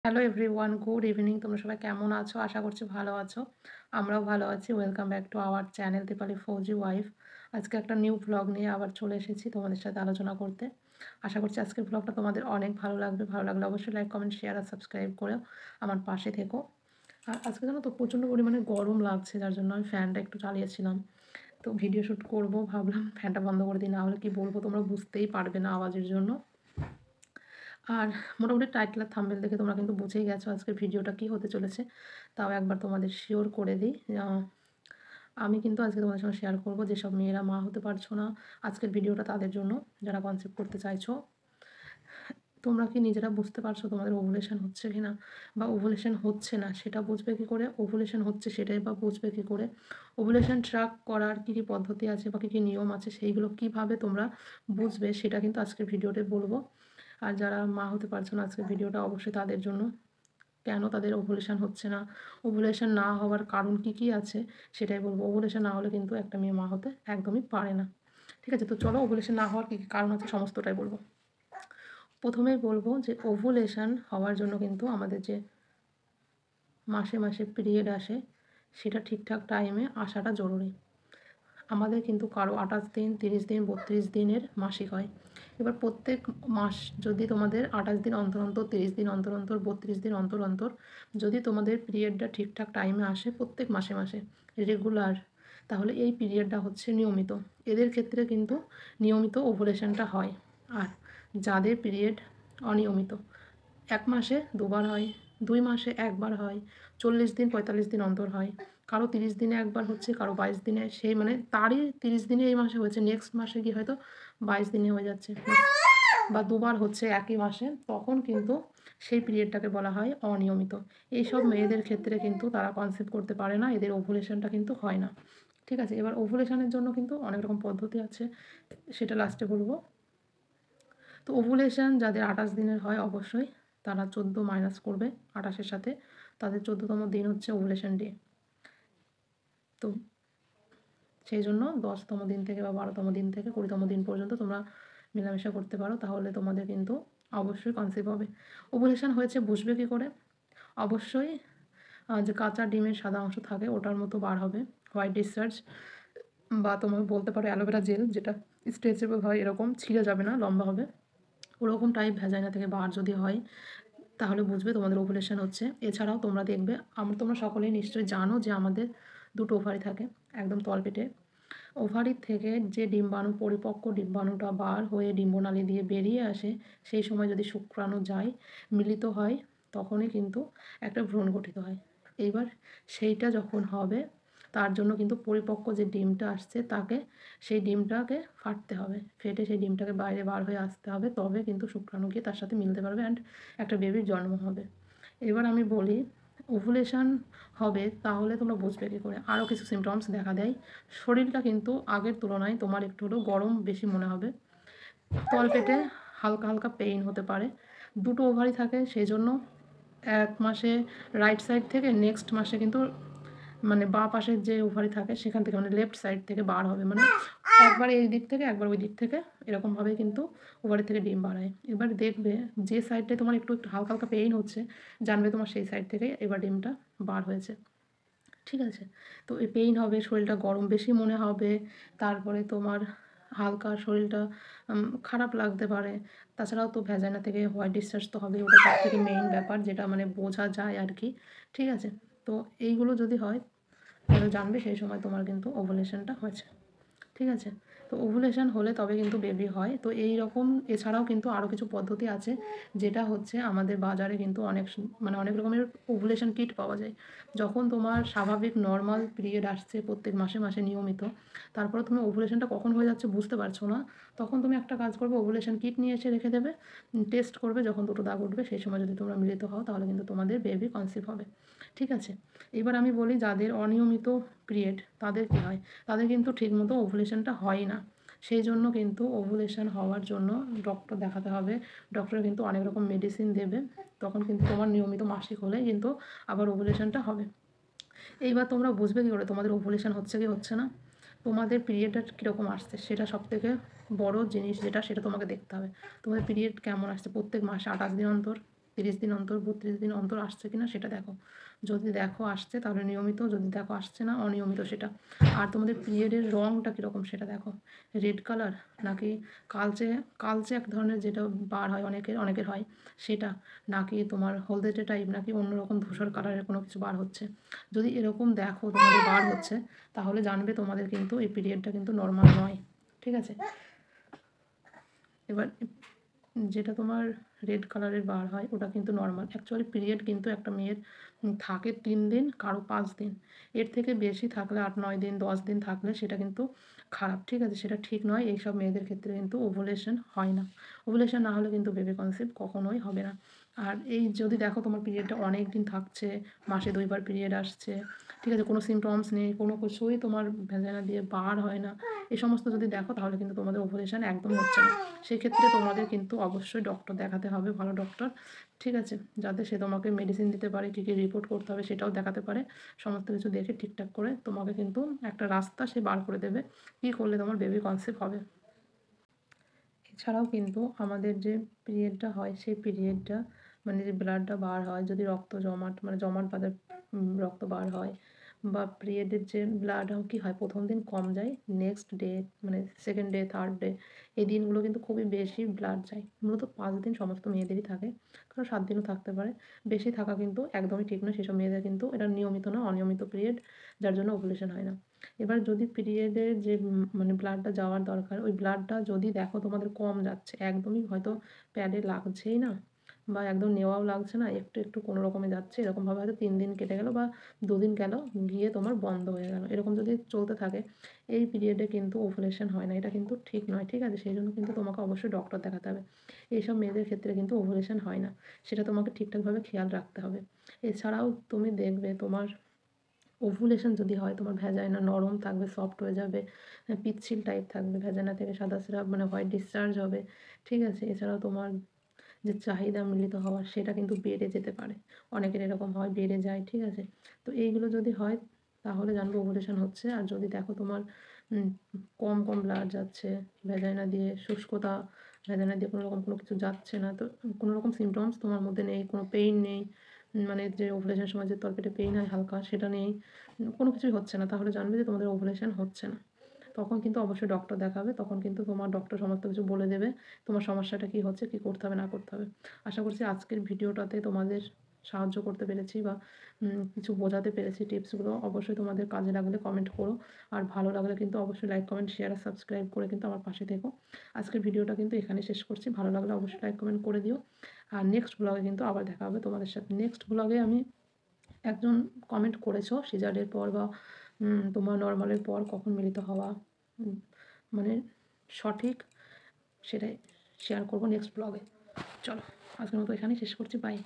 Hello everyone, good evening. তোমরা সবাই কেমন আছো? আশা করছি ভালো আছো। আমরাও ভালো আছি। Welcome back to our channel Dipali Fauji wife. আজকে একটা নিউ ভ্লগ নিয়ে আবার চলে এসেছি তোমাদের সাথে আলোচনা করতে। আশা করছি আজকের ভ্লগটা তোমাদের অনেক ভালো লাগবে। ভালো লাগলে অবশ্যই লাইক, কমেন্ট, শেয়ার আর সাবস্ক্রাইব করেও আমার পাশে থেকো। আর আজকে জানো তো প্রচণ্ড পরিমাণে গরম লাগছে, যার জন্য আমি ফ্যানটা একটু চালিয়েছিলাম। তো ভিডিও শ্যুট করবো ভাবলাম, ফ্যানটা বন্ধ করে দিই, না হলে কি বলবো তোমরা বুঝতেই পারবে না আওয়াজের জন্য। আর মোটামুটি টাইটেল আর থাম্বনেল দেখে তোমরা কিন্তু বুঝেই গেছো আজকের ভিডিওটা কী হতে চলেছে। তাও একবার তোমাদের শিওর করে দিই, আমি কিন্তু আজকে তোমাদের সঙ্গে শেয়ার করবো যেসব মেয়েরা মা হতে পারছো না, আজকের ভিডিওটা তাদের জন্য, যারা কনসেপ্ট করতে চাইছো। তোমরা কি নিজেরা বুঝতে পারছো তোমাদের ওভুলেশন হচ্ছে কি না, বা ওভুলেশন হচ্ছে না সেটা বুঝবে কী করে, ওভুলেশন হচ্ছে সেটাই বা বুঝবে কী করে, ওভুলেশন ট্র্যাক করার কী কী পদ্ধতি আছে বা কী কী নিয়ম আছে সেইগুলো কীভাবে তোমরা বুঝবে সেটা কিন্তু আজকের ভিডিওতে বলবো। আর যারা মা হতে পারছো না, আজকের ভিডিওটা অবশ্যই তাদের জন্য। কেন তাদের ওভুলেশন হচ্ছে না, ওভুলেশন না হওয়ার কারণ কী কী আছে সেটাই বলবো। ওভুলেশন না হলে কিন্তু একটা মেয়ে মা হতে একদমই পারে না। ঠিক আছে, তো চলো ওভুলেশন না হওয়ার কী কী কারণ আছে সমস্তটাই বলবো। প্রথমেই বলবো যে ওভুলেশন হওয়ার জন্য কিন্তু আমাদের যে মাসে মাসে পিরিয়ড আসে সেটা ঠিকঠাক টাইমে আসাটা জরুরি। আমাদের কিন্তু কারো 28 দিন, 30 দিন, 32 দিনের মাসিক হয়। এবার প্রত্যেক মাস যদি তোমাদের 28 দিন অন্তর অন্তর, 30 দিন অন্তর অন্তর, 32 দিন অন্তর অন্তর যদি তোমাদের পিরিয়ডটা ঠিকঠাক টাইমে আসে প্রত্যেক মাসে মাসে রেগুলার, তাহলে এই পিরিয়ডটা হচ্ছে নিয়মিত। এদের ক্ষেত্রে কিন্তু নিয়মিত ওভুলেশনটা হয়। আর যাদের পিরিয়ড অনিয়মিত, 1 মাসে 2 বার হয়, 2 মাসে 1 বার হয়, 40 দিন 45 দিন অন্তর হয়, কারো 30 দিনে 1 বার হচ্ছে, কারো 22 দিনে, সেই মানে তারই 30 দিনে এই মাসে হয়েছে, নেক্সট মাসে গিয়ে হয়তো 22 দিনে হয়ে যাচ্ছে, বা 2 বার হচ্ছে একই মাসে, তখন কিন্তু সেই পিরিয়ডটাকে বলা হয় অনিয়মিত। এইসব মেয়েদের ক্ষেত্রে কিন্তু তারা কনসেপ্ট করতে পারে না, এদের ওভুলেশনটা কিন্তু হয় না। ঠিক আছে, এবার ওভুলেশনের জন্য কিন্তু অনেক রকম পদ্ধতি আছে, সেটা লাস্টে বলবো। তো ওভুলেশন যাদের 28 দিনের হয় অবশ্যই তারা 14 মাইনাস করবে 28-এর সাথে, তাদের 14তম দিন হচ্ছে ওভুলেশন ডে। তো সেই জন্য 10তম দিন থেকে বা 12তম দিন থেকে 20তম দিন পর্যন্ত তোমরা মেলামেশা করতে পারো, তাহলে তোমাদের কিন্তু অবশ্যই কনসিভ হবে। ওভুলেশন হয়েছে বুঝবে কী করে? অবশ্যই যে কাঁচা ডিমের সাদা অংশ থাকে ওটার মতো বার হবে, হোয়াইট ডিসচার্জ, বা তোমাকে বলতে পারো অ্যালোভেরা জেল, যেটা স্ট্রেচেবল হয়, এরকম ছিঁড়ে যাবে না, লম্বা হবে, ওরকম টাইপ ভ্যাজাইনা থেকে বার যদি হয় তাহলে বুঝবে তোমাদের ওভুলেশন হচ্ছে। এছাড়াও তোমরা দেখবে, তোমরা সকলেই নিশ্চয়ই জানো যে আমাদের দুটো ওভারি থাকে একদম তলপেটে। ওভারির থেকে যে ডিম্বাণু, পরিপক্ক ডিম্বাণুটা বার হয়ে ডিম্বনালী দিয়ে বেরিয়ে আসে, সেই সময় যদি শুক্রাণু যায়, মিলিত হয়, তখনই কিন্তু একটা ভ্রূণ গঠিত হয়। এইবার সেইটা যখন হবে, তার জন্য কিন্তু পরিপক্ক যে ডিমটা আসছে তাকে, সেই ডিমটাকে ফাটতে হবে, ফেটে সেই ডিমটাকে বাইরে বার হয়ে আসতে হবে, তবে কিন্তু শুক্রাণু গিয়ে তার সাথে মিলতে পারবে অ্যান্ড একটা বেবির জন্ম হবে। এবার আমি বলি ওভুলেশন হবে তাহলে তোমরা বুঝবে কী করে। আরও কিছু সিমটমস দেখা দেয়, শরীরটা কিন্তু আগের তুলনায় তোমার একটু হলেও গরম বেশি মনে হবে, তলপেটে হালকা হালকা পেইন হতে পারে। দুটো ওভারি থাকে সেই জন্য 1 মাসে রাইট সাইড থেকে, নেক্সট মাসে কিন্তু মানে বাঁ পাশের যে ওভারি থাকে সেখান থেকে, মানে লেফট সাইড থেকে বার হবে, মানে একবার এই দিক থেকে একবার ওই দিক থেকে, এরকমভাবে কিন্তু ওভারি থেকে ডিম বার হয়। এবার দেখবে যে সাইডটায় তোমার একটু একটু হালকা হালকা পেইন হচ্ছে, জানবে তোমার সেই সাইড থেকে এবার ডিমটা বার হয়েছে। ঠিক আছে, তো এই পেইন হবে, শরীরটা গরম বেশি মনে হবে, তারপরে তোমার হালকা শরীরটা খারাপ লাগতে পারে। তাছাড়াও তো ভ্যাজাইনা থেকে হোয়াইট ডিসচার্জ তো হবে, ওটা সব থেকে মেইন ব্যাপার, যেটা মানে বোঝা যায় আর কি। ঠিক আছে, তো এইগুলো যদি হয় তাহলে জানবে সেই সময় তোমার কিন্তু ওভুলেশনটা হয়েছে। ঠিক আছে, তো ওভুলেশন হলে তবে কিন্তু বেবি হয়। তো এই রকম এছাড়াও কিন্তু আরও কিছু পদ্ধতি আছে, যেটা হচ্ছে আমাদের বাজারে কিন্তু মানে অনেক রকমের ওভুলেশন কিট পাওয়া যায়। যখন তোমার স্বাভাবিক নর্মাল পিরিয়ড আসছে প্রত্যেক মাসে মাসে নিয়মিত, তারপরে তুমি ওভুলেশনটা কখন হয়ে যাচ্ছে বুঝতে পারছো না, তখন তুমি একটা কাজ করবে, ওভুলেশন কিট নিয়ে এসে রেখে দেবে, টেস্ট করবে, যখন দুটো দাগ উঠবে সেই সময় যদি তোমরা মিলিত হও তাহলে কিন্তু তোমাদের বেবি কনসিভ হবে। ঠিক আছে, এবার আমি বলি যাদের অনিয়মিত পিরিয়ড তাদের কী হয়, তাদের কিন্তু ঠিকমতো ওভুলেশনটা হয় না। সেই জন্য কিন্তু ওভুলেশন হওয়ার জন্য ডক্টর দেখাতে হবে, ডক্টর কিন্তু অনেক রকম মেডিসিন দেবে, তখন কিন্তু তোমার নিয়মিত মাসিক হলে কিন্তু আবার ওভুলেশনটা হবে। এইবার তোমরা বুঝবে কী করে তোমাদের ওভুলেশন হচ্ছে কি হচ্ছে না, তোমাদের পিরিয়ডটা কীরকম আসছে সেটা সবথেকে বড় জিনিস, যেটা সেটা তোমাকে দেখতে হবে। তোমাদের পিরিয়ড কেমন আসছে প্রত্যেক মাসে 28 দিন অন্তর, 30 দিন অন্তর 32 দিন অন্তর আসছে কিনা সেটা দেখো। যদি দেখো আসছে তাহলে নিয়মিত, যদি দেখো আসছে না অনিয়মিত সেটা। আর তোমাদের পিরিয়ডের রঙটা কীরকম সেটা দেখো, রেড কালার নাকি কালচে, কালচে এক ধরনের যেটা বার হয় অনেকের হয় সেটা, নাকি তোমার হলদেটে টাইপ, নাকি অন্যরকম ধূসর কালারের কোনো কিছু বার হচ্ছে। যদি এরকম দেখো তোমাদের বার হচ্ছে তাহলে জানবে তোমাদের কিন্তু এই পিরিয়ডটা কিন্তু নর্মাল নয়, ঠিক আছে। এবার যেটা তোমার রেড কালারের বার হয় ওটা কিন্তু নর্মাল। অ্যাকচুয়ালি পিরিয়ড কিন্তু একটা মেয়ের থাকে 3 দিন, কারো 5 দিন, এর থেকে বেশি থাকলে 8-9 দিন 10 দিন থাকলে সেটা কিন্তু খারাপ, ঠিক আছে, সেটা ঠিক নয়। এইসব মেয়েদের ক্ষেত্রে কিন্তু ওভুলেশন হয় না। ওভুলেশন না হলে কিন্তু বেবি কনসেপ্ট কখনোই হবে না। আর এই যদি দেখো তোমার পিরিয়ডটা অনেক দিন থাকছে, মাসে 2 বার পিরিয়ড আসছে, ঠিক আছে, কোনো সিমটমস নেই, কোনো কিছুই তোমার ভ্যাজাইনা দিয়ে বার হয় না, এই সমস্ত যদি দেখো তাহলে কিন্তু তোমাদের ওভুলেশন একদম হচ্ছে না। সেক্ষেত্রে তোমাদের কিন্তু অবশ্যই ডক্টর দেখাতে হবে, ভালো ডক্টর, ঠিক আছে, যাতে সে তোমাকে মেডিসিন দিতে পারে, কী কী রিপোর্ট করতে হবে সেটাও দেখাতে পারে। সমস্ত কিছু দেখে ঠিকঠাক করে তোমাকে কিন্তু একটা রাস্তা সে বার করে দেবে, কী করলে তোমার বেবি কনসেপ্ট হবে। এছাড়াও কিন্তু আমাদের যে পিরিয়ডটা হয় সেই পিরিয়ডটা মানে যে ব্লাডটা বার হয়, যদি রক্ত জমাট মানে জমাট বাঁধা রক্ত বার হয়, বা পিরিয়ডের যে ব্লাড কী হয় প্রথম দিন কম যায়, নেক্সট ডে মানে সেকেন্ড ডে থার্ড ডে এই দিনগুলো কিন্তু খুবই বেশি ব্লাড যায়। মূলত 5 দিন সমস্ত মেয়েদেরই থাকে, কারণ 7 দিনও থাকতে পারে। বেশি থাকা কিন্তু একদমই ঠিক নয়, সেসব মেয়েদের কিন্তু এটা নিয়মিত না, অনিয়মিত পিরিয়ড, যার জন্য ওভুলেশন হয় না। এবার যদি পিরিয়ডের যে মানে ব্লাডটা যাওয়ার দরকার ওই ব্লাডটা যদি দেখো তোমাদের কম যাচ্ছে, একদমই হয়তো প্যাডে লাগছেই না বা একদম নেওয়াও লাগছে না, একটু একটু কোনো রকমে যাচ্ছে, এরকমভাবে হয়তো 3 দিন কেটে গেল বা 2 দিন গেল গিয়ে তোমার বন্ধ হয়ে গেল, এরকম যদি চলতে থাকে এই পিরিয়ডে কিন্তু ওভুলেশন হয় না, এটা কিন্তু ঠিক নয়, ঠিক আছে। সেই জন্য কিন্তু তোমাকে অবশ্যই ডক্টর দেখাতে হবে। এইসব মেয়েদের ক্ষেত্রে কিন্তু ওভুলেশন হয় না, সেটা তোমাকে ঠিকঠাকভাবে খেয়াল রাখতে হবে। এছাড়াও তুমি দেখবে তোমার ওভুলেশন যদি হয় তোমার ভ্যাজাইনা নরম থাকবে, সফট হয়ে যাবে, পিচ্ছিল টাইপ থাকবে, ভ্যাজাইনা থেকে সাদা স্রাব মানে হোয়াইট ডিসচার্জ হবে, ঠিক আছে। এছাড়াও তোমার যে চাহিদা মিলিত হওয়ার সেটা কিন্তু বেড়ে যেতে পারে, অনেকের এরকম হয় বেড়ে যায়, ঠিক আছে। তো এইগুলো যদি হয় তাহলে জানবো ওভুলেশন হচ্ছে। আর যদি দেখো তোমার কম কম ব্লাড যাচ্ছে, ভ্যাজাইনা দিয়ে শুষ্কতা, ভ্যাজাইনা দিয়ে কোনো রকম কোনো কিছু যাচ্ছে না, তো কোনো রকম সিমটমস তোমার মধ্যে নেই, কোনো পেইন নেই, মানে যে ওভুলেশনের সময় যে তলপেটে পেইন হয় হালকা সেটা নেই, কোনো কিছুই হচ্ছে না, তাহলে জানবে যে তোমাদের ওভুলেশন হচ্ছে না। তখন কিন্তু অবশ্যই ডক্টর দেখাবে, তখন কিন্তু তোমার ডক্টর সমস্ত কিছু বলে দেবে তোমার সমস্যাটা কী হচ্ছে, কী করতে হবে না করতে হবে। আশা করছি আজকের ভিডিওটাতে তোমাদের সাহায্য করতে পেরেছি বা কিছু বোঝাতে পেরেছি। টিপসগুলো অবশ্যই তোমাদের কাজে লাগলে কমেন্ট করো, আর ভালো লাগলে কিন্তু অবশ্যই লাইক কমেন্ট শেয়ার আর সাবস্ক্রাইব করে কিন্তু আমার পাশে থেকো। আজকের ভিডিওটা কিন্তু এখানে শেষ করছি, ভালো লাগলে অবশ্যই লাইক কমেন্ট করে দিও। আর নেক্সট ব্লগে কিন্তু আবার দেখা হবে তোমাদের সাথে। নেক্সট ব্লগে আমি একজন কমেন্ট করেছো সিজারের পর বা তোমার নর্মালের পর কখন মিলিত হওয়া মানে সঠিক, সেটাই শেয়ার করবো নেক্সট ব্লগে। চলো আজকের মতো এখানেই শেষ করছি, বাই।